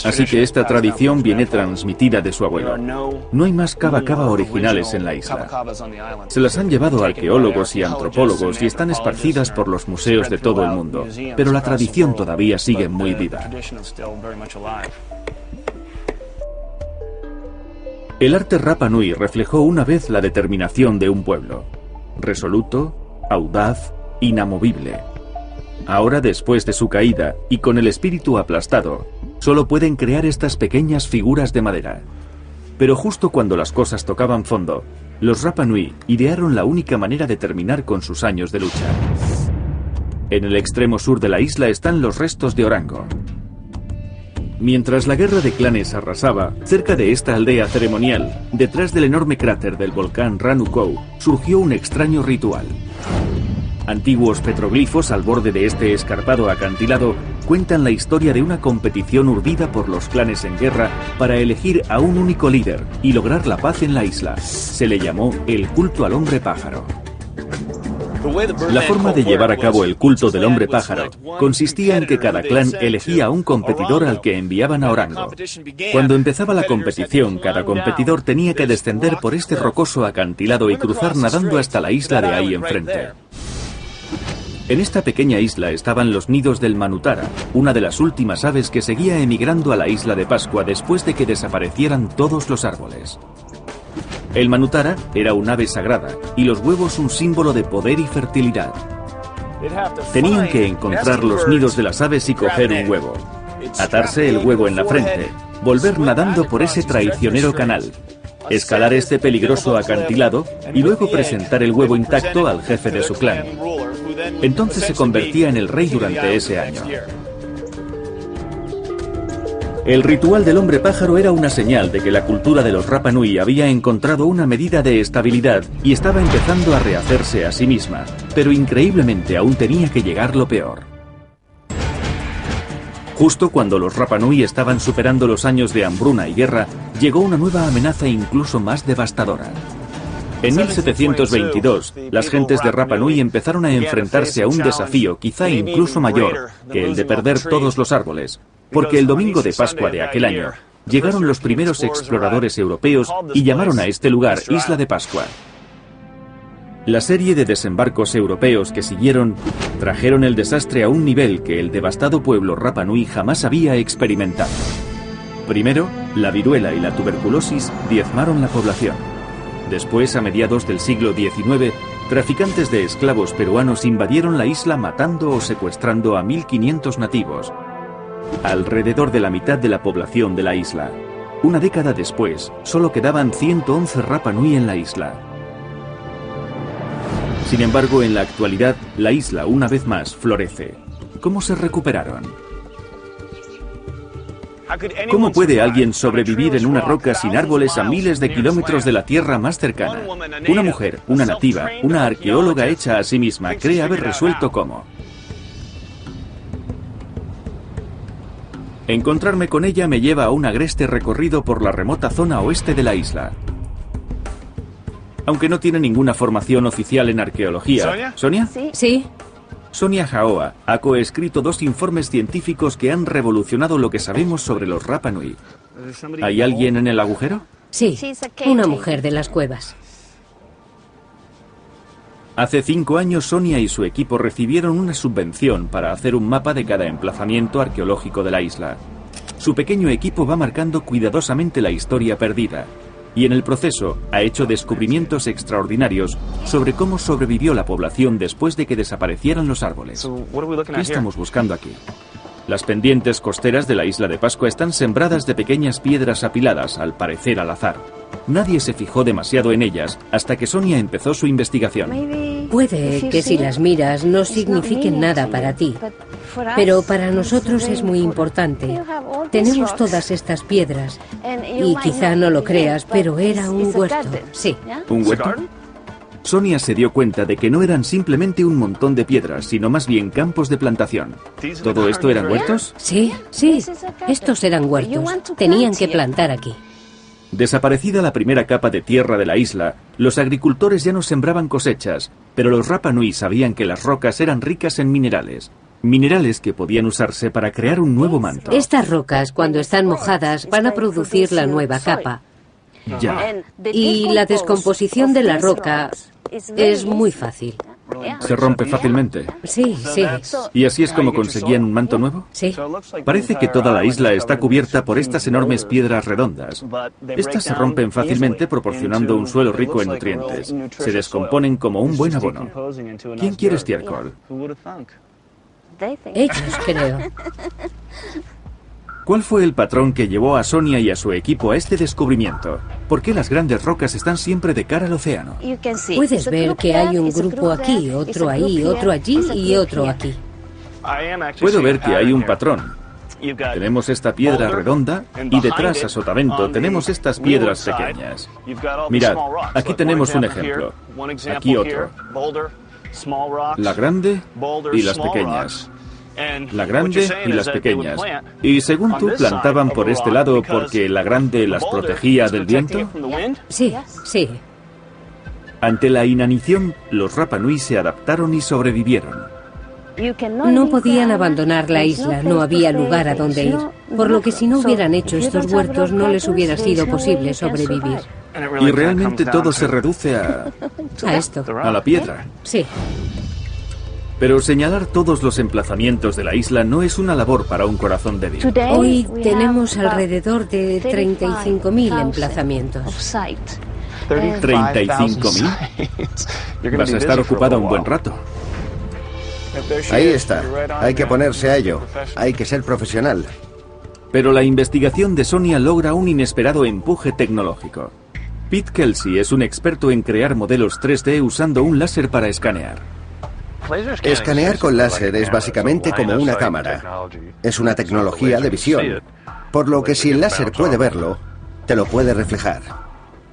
Speaker 1: Así que esta tradición viene transmitida de su abuelo. No hay más kaba kaba originales en la isla. Se las han llevado arqueólogos y antropólogos y están esparcidas por los museos de todo el mundo, pero la tradición todavía sigue muy viva. El arte Rapa Nui reflejó una vez la determinación de un pueblo. Resoluto, audaz, inamovible. Ahora, después de su caída y con el espíritu aplastado, solo pueden crear estas pequeñas figuras de madera. Pero justo cuando las cosas tocaban fondo, los Rapa Nui idearon la única manera de terminar con sus años de lucha. En el extremo sur de la isla están los restos de Orango. Mientras la guerra de clanes arrasaba, cerca de esta aldea ceremonial, detrás del enorme cráter del volcán Ranukou, surgió un extraño ritual. Antiguos petroglifos al borde de este escarpado acantilado cuentan la historia de una competición urdida por los clanes en guerra para elegir a un único líder y lograr la paz en la isla. Se le llamó el culto al hombre pájaro. La forma de llevar a cabo el culto del hombre pájaro consistía en que cada clan elegía a un competidor al que enviaban a Orango. Cuando empezaba la competición, cada competidor tenía que descender por este rocoso acantilado y cruzar nadando hasta la isla de ahí enfrente. En esta pequeña isla estaban los nidos del manutara, una de las últimas aves que seguía emigrando a la isla de Pascua después de que desaparecieran todos los árboles. El manutara era un ave sagrada y los huevos un símbolo de poder y fertilidad. Tenían que encontrar los nidos de las aves y coger un huevo, atarse el huevo en la frente, volver nadando por ese traicionero canal, escalar este peligroso acantilado y luego presentar el huevo intacto al jefe de su clan. Entonces se convertía en el rey durante ese año. El ritual del hombre pájaro era una señal de que la cultura de los Rapa Nui había encontrado una medida de estabilidad y estaba empezando a rehacerse a sí misma, pero increíblemente aún tenía que llegar lo peor. Justo cuando los Rapa Nui estaban superando los años de hambruna y guerra, llegó una nueva amenaza incluso más devastadora. En 1722, las gentes de Rapa Nui empezaron a enfrentarse a un desafío quizá incluso mayor que el de perder todos los árboles, porque el domingo de Pascua de aquel año llegaron los primeros exploradores europeos y llamaron a este lugar Isla de Pascua. La serie de desembarcos europeos que siguieron trajeron el desastre a un nivel que el devastado pueblo Rapa Nui jamás había experimentado. Primero, la viruela y la tuberculosis diezmaron la población. Después, a mediados del siglo XIX, traficantes de esclavos peruanos invadieron la isla matando o secuestrando a 1.500 nativos, alrededor de la mitad de la población de la isla. Una década después, solo quedaban 111 Rapa Nui en la isla. Sin embargo, en la actualidad, la isla una vez más florece. ¿Cómo se recuperaron? ¿Cómo puede alguien sobrevivir en una roca sin árboles a miles de kilómetros de la tierra más cercana? Una mujer, una nativa, una arqueóloga hecha a sí misma, cree haber resuelto cómo. Encontrarme con ella me lleva a un agreste recorrido por la remota zona oeste de la isla. Aunque no tiene ninguna formación oficial en arqueología. ¿Sonia?
Speaker 3: Sí.
Speaker 1: Sonia Haoa ha coescrito 2 informes científicos que han revolucionado lo que sabemos sobre los Rapa Nui. ¿Hay alguien en el agujero?
Speaker 3: Sí, una mujer de las cuevas.
Speaker 1: Hace 5 años Sonia y su equipo recibieron una subvención para hacer un mapa de cada emplazamiento arqueológico de la isla. Su pequeño equipo va marcando cuidadosamente la historia perdida, y en el proceso ha hecho descubrimientos extraordinarios sobre cómo sobrevivió la población después de que desaparecieran los árboles. ¿Qué estamos buscando aquí? Las pendientes costeras de la isla de Pascua están sembradas de pequeñas piedras apiladas, al parecer al azar. Nadie se fijó demasiado en ellas hasta que Sonia empezó su investigación.
Speaker 3: Puede que si las miras no signifiquen nada para ti, pero para nosotros es muy importante. Tenemos todas estas piedras y quizá no lo creas, pero era un huerto. Sí.
Speaker 1: ¿Un huerto? Sonia se dio cuenta de que no eran simplemente un montón de piedras, sino más bien campos de plantación. ¿Todo esto eran huertos?
Speaker 3: Sí, sí. Estos eran huertos. Tenían que plantar aquí.
Speaker 1: Desaparecida la primera capa de tierra de la isla, los agricultores ya no sembraban cosechas, pero los Rapa Nui sabían que las rocas eran ricas en minerales. Minerales que podían usarse para crear un nuevo manto.
Speaker 3: Estas rocas, cuando están mojadas, van a producir la nueva capa.
Speaker 1: Ya.
Speaker 3: Y la descomposición de la roca es muy fácil.
Speaker 1: ¿Se rompe fácilmente?
Speaker 3: Sí, sí.
Speaker 1: ¿Y así es como conseguían un manto nuevo?
Speaker 3: Sí.
Speaker 1: Parece que toda la isla está cubierta por estas enormes piedras redondas. Estas se rompen fácilmente proporcionando un suelo rico en nutrientes. Se descomponen como un buen abono. ¿Quién quiere estiércol?
Speaker 3: Ellos, creo.
Speaker 1: ¿Cuál fue el patrón que llevó a Sonia y a su equipo a este descubrimiento? ¿Por qué las grandes rocas están siempre de cara al océano?
Speaker 3: Puedes ver que hay un grupo aquí, otro ahí, otro allí y otro aquí.
Speaker 1: Puedo ver que hay un patrón. Tenemos esta piedra redonda y detrás, a sotavento, tenemos estas piedras pequeñas. Mirad, aquí tenemos un ejemplo. Aquí otro. La grande y las pequeñas. La grande y las pequeñas. Y según tú, plantaban por este lado porque la grande las protegía del viento.
Speaker 3: Sí, sí.
Speaker 1: Ante la inanición, los Rapa Nui se adaptaron y sobrevivieron.
Speaker 3: No podían abandonar la isla, no había lugar a donde ir, por lo que si no hubieran hecho estos huertos no les hubiera sido posible sobrevivir.
Speaker 1: Y realmente todo se reduce a
Speaker 3: esto.
Speaker 1: A la piedra.
Speaker 3: Sí.
Speaker 1: Pero señalar todos los emplazamientos de la isla no es una labor para un corazón débil.
Speaker 3: Hoy tenemos alrededor de 35.000 emplazamientos.
Speaker 1: ¿35.000? Vas a estar ocupada un buen rato.
Speaker 4: Ahí está. Hay que ponerse a ello. Hay que ser profesional.
Speaker 1: Pero la investigación de Sonia logra un inesperado empuje tecnológico. Pete Kelsey es un experto en crear modelos 3D usando un láser para escanear.
Speaker 4: Escanear con láser es básicamente como una cámara. Es una tecnología de visión, por lo que si el láser puede verlo, te lo puede reflejar.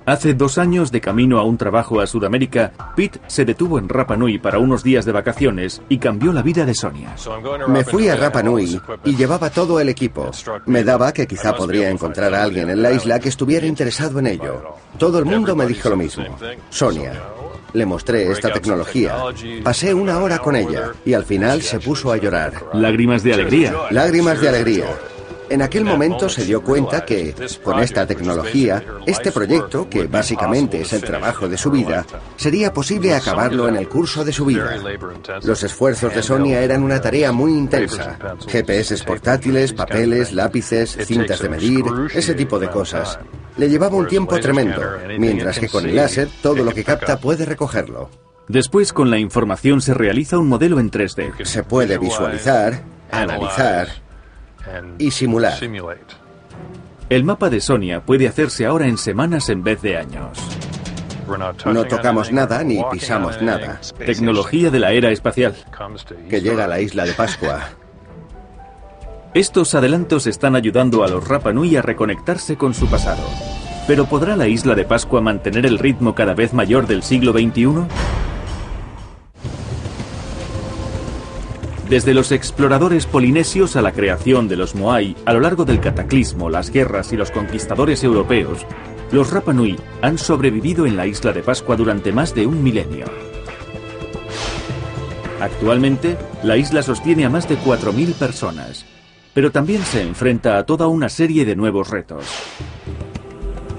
Speaker 1: Hace 2 años de camino a un trabajo a Sudamérica, Pete se detuvo en Rapa Nui para unos días de vacaciones y cambió la vida de Sonia.
Speaker 4: Me fui a Rapa Nui y llevaba todo el equipo. Me daba que quizá podría encontrar a alguien en la isla que estuviera interesado en ello. Todo el mundo me dijo lo mismo. Sonia. Le mostré esta tecnología. Pasé 1 hora con ella y al final se puso a llorar.
Speaker 1: Lágrimas de alegría.
Speaker 4: Lágrimas de alegría. En aquel momento se dio cuenta que, con esta tecnología, este proyecto, que básicamente es el trabajo de su vida, sería posible acabarlo en el curso de su vida. Los esfuerzos de Sonia eran una tarea muy intensa. GPS portátiles, papeles, lápices, cintas de medir, ese tipo de cosas. Le llevaba un tiempo tremendo, mientras que con el láser todo lo que capta puede recogerlo.
Speaker 1: Después, con la información se realiza un modelo en 3D.
Speaker 4: Se puede visualizar, analizar y simular.
Speaker 1: El mapa de Sonia puede hacerse ahora en semanas en vez de años.
Speaker 4: No tocamos nada ni pisamos nada.
Speaker 1: Tecnología de la era espacial.
Speaker 4: Que llega a la isla de Pascua.
Speaker 1: Estos adelantos están ayudando a los Rapa Nui a reconectarse con su pasado. ¿Pero podrá la isla de Pascua mantener el ritmo cada vez mayor del siglo XXI? Desde los exploradores polinesios a la creación de los Moai, a lo largo del cataclismo, las guerras y los conquistadores europeos, los Rapa Nui han sobrevivido en la isla de Pascua durante más de 1 milenio. Actualmente, la isla sostiene a más de 4.000 personas, pero también se enfrenta a toda una serie de nuevos retos.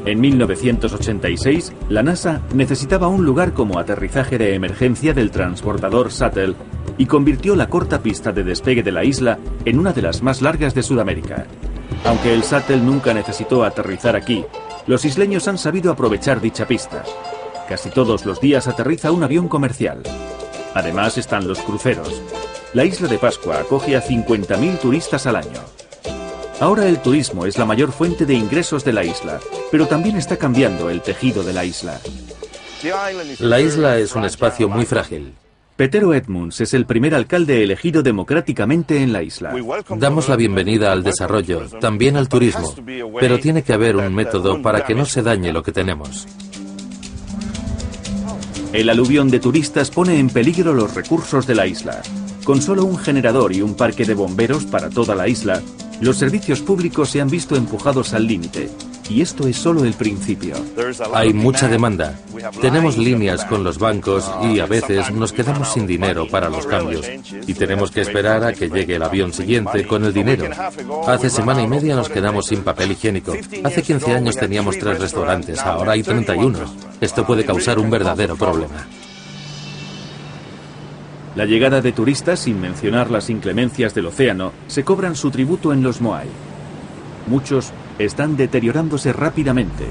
Speaker 1: En 1986, la NASA necesitaba un lugar como aterrizaje de emergencia del transportador Shuttle y convirtió la corta pista de despegue de la isla en una de las más largas de Sudamérica. Aunque el Shuttle nunca necesitó aterrizar aquí, los isleños han sabido aprovechar dicha pista. Casi todos los días aterriza un avión comercial. Además están los cruceros. La isla de Pascua acoge a 50.000 turistas al año. Ahora el turismo es la mayor fuente de ingresos de la isla, pero también está cambiando el tejido de la isla.
Speaker 2: La isla es un espacio muy frágil.
Speaker 1: Petero Edmunds es el primer alcalde elegido democráticamente en la isla.
Speaker 2: Damos la bienvenida al desarrollo, también al turismo, pero tiene que haber un método para que no se dañe lo que tenemos.
Speaker 1: El aluvión de turistas pone en peligro los recursos de la isla. Con solo un generador y un parque de bomberos para toda la isla, los servicios públicos se han visto empujados al límite. Y esto es solo el principio.
Speaker 2: Hay mucha demanda. Tenemos líneas con los bancos y a veces nos quedamos sin dinero para los cambios. Y tenemos que esperar a que llegue el avión siguiente con el dinero. Hace 1,5 semanas nos quedamos sin papel higiénico. Hace 15 años teníamos 3 restaurantes, ahora hay 31. Esto puede causar un verdadero problema.
Speaker 1: La llegada de turistas, sin mencionar las inclemencias del océano, se cobran su tributo en los Moai. Muchos están deteriorándose rápidamente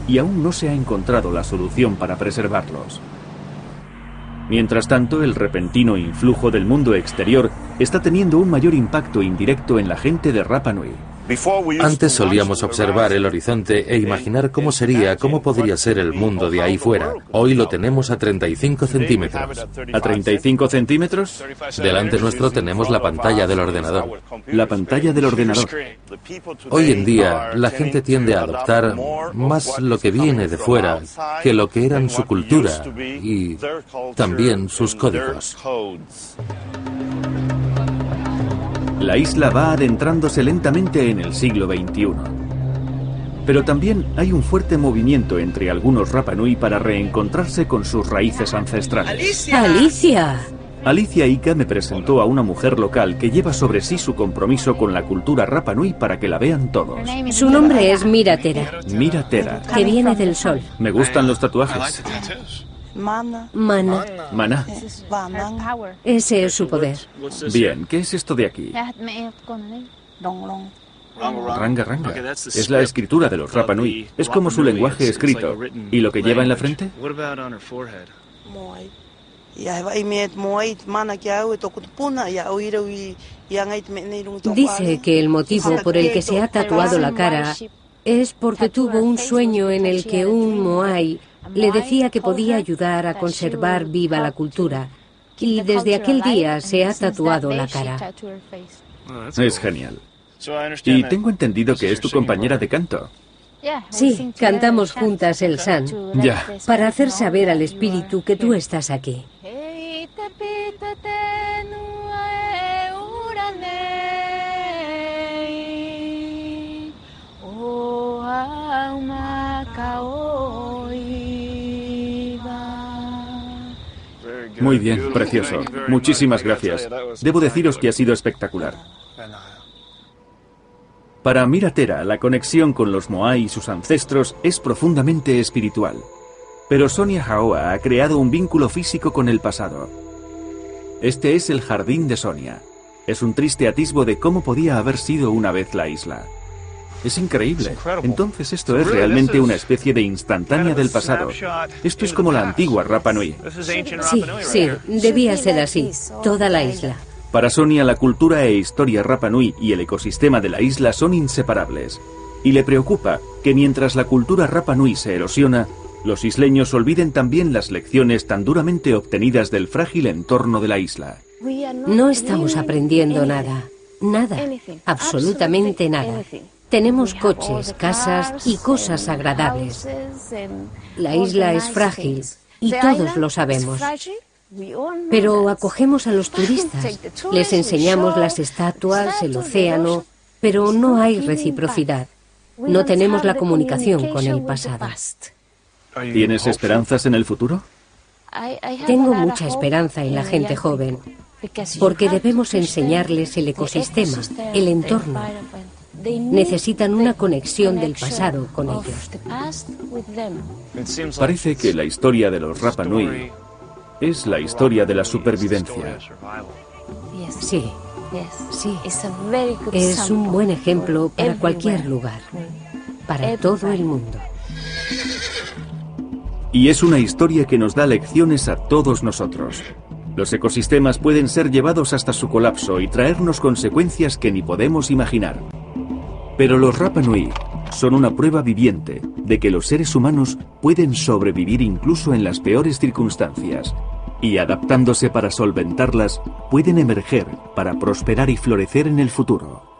Speaker 1: y aún no se ha encontrado la solución para preservarlos. Mientras tanto, el repentino influjo del mundo exterior está teniendo un mayor impacto indirecto en la gente de Rapa Nui.
Speaker 2: Antes solíamos observar el horizonte e imaginar cómo podría ser el mundo de ahí fuera. Hoy lo tenemos a 35 centímetros.
Speaker 1: ¿A 35 centímetros?
Speaker 2: Delante nuestro tenemos la pantalla del ordenador.
Speaker 1: La pantalla del ordenador.
Speaker 2: Hoy en día, la gente tiende a adoptar más lo que viene de fuera que lo que eran su cultura y también sus códigos.
Speaker 1: La isla va adentrándose lentamente en el siglo XXI. Pero también hay un fuerte movimiento entre algunos Rapa Nui para reencontrarse con sus raíces ancestrales.
Speaker 3: ¡Alicia!
Speaker 1: Alicia Ika me presentó a una mujer local que lleva sobre sí su compromiso con la cultura Rapa Nui para que la vean todos.
Speaker 3: Su nombre es Mira Tera.
Speaker 1: Mira Tera.
Speaker 3: Que viene del sol.
Speaker 1: Me gustan los tatuajes.
Speaker 3: Mana.
Speaker 1: Maná.
Speaker 3: Ese es su poder.
Speaker 1: Bien, ¿qué es esto de aquí? Ranga Ranga. Es la escritura de los Rapa Nui. Es como su lenguaje escrito. ¿Y lo que lleva en la frente?
Speaker 3: Dice que el motivo por el que se ha tatuado la cara es porque tuvo un sueño en el que un Moai le decía que podía ayudar a conservar viva la cultura. Y desde aquel día se ha tatuado la cara.
Speaker 1: Es genial. Y tengo entendido que es tu compañera de canto.
Speaker 3: Sí, cantamos juntas el San.
Speaker 1: Ya.
Speaker 3: Para hacer saber al espíritu que tú estás aquí.
Speaker 1: Muy bien, precioso. Muchísimas gracias. Debo deciros que ha sido espectacular. Para Mira Tera, la conexión con los Moai y sus ancestros es profundamente espiritual. Pero Sonia Haoa ha creado un vínculo físico con el pasado. Este es el jardín de Sonia. Es un triste atisbo de cómo podía haber sido una vez la isla. Es increíble. Entonces esto es realmente una especie de instantánea del pasado. Esto es como la antigua Rapa Nui.
Speaker 3: Sí, debía ser así. Toda la isla.
Speaker 1: Para Sonia, la cultura e historia Rapa Nui y el ecosistema de la isla son inseparables. Y le preocupa que mientras la cultura Rapa Nui se erosiona, los isleños olviden también las lecciones tan duramente obtenidas del frágil entorno de la isla.
Speaker 3: No estamos aprendiendo nada. Nada. Absolutamente nada. Tenemos coches, casas y cosas agradables. La isla es frágil y todos lo sabemos. Pero acogemos a los turistas, les enseñamos las estatuas, el océano, pero no hay reciprocidad. No tenemos la comunicación con el pasado.
Speaker 1: ¿Tienes esperanzas en el futuro?
Speaker 3: Tengo mucha esperanza en la gente joven, porque debemos enseñarles el ecosistema, el entorno. Necesitan una conexión del pasado con ellos.
Speaker 1: Parece que la historia de los Rapa Nui es la historia de la supervivencia.
Speaker 3: Sí, sí. Es un buen ejemplo para cualquier lugar, para todo el mundo.
Speaker 1: Y es una historia que nos da lecciones a todos nosotros. Los ecosistemas pueden ser llevados hasta su colapso y traernos consecuencias que ni podemos imaginar. Pero los Rapa Nui son una prueba viviente de que los seres humanos pueden sobrevivir incluso en las peores circunstancias. Y adaptándose para solventarlas, pueden emerger para prosperar y florecer en el futuro.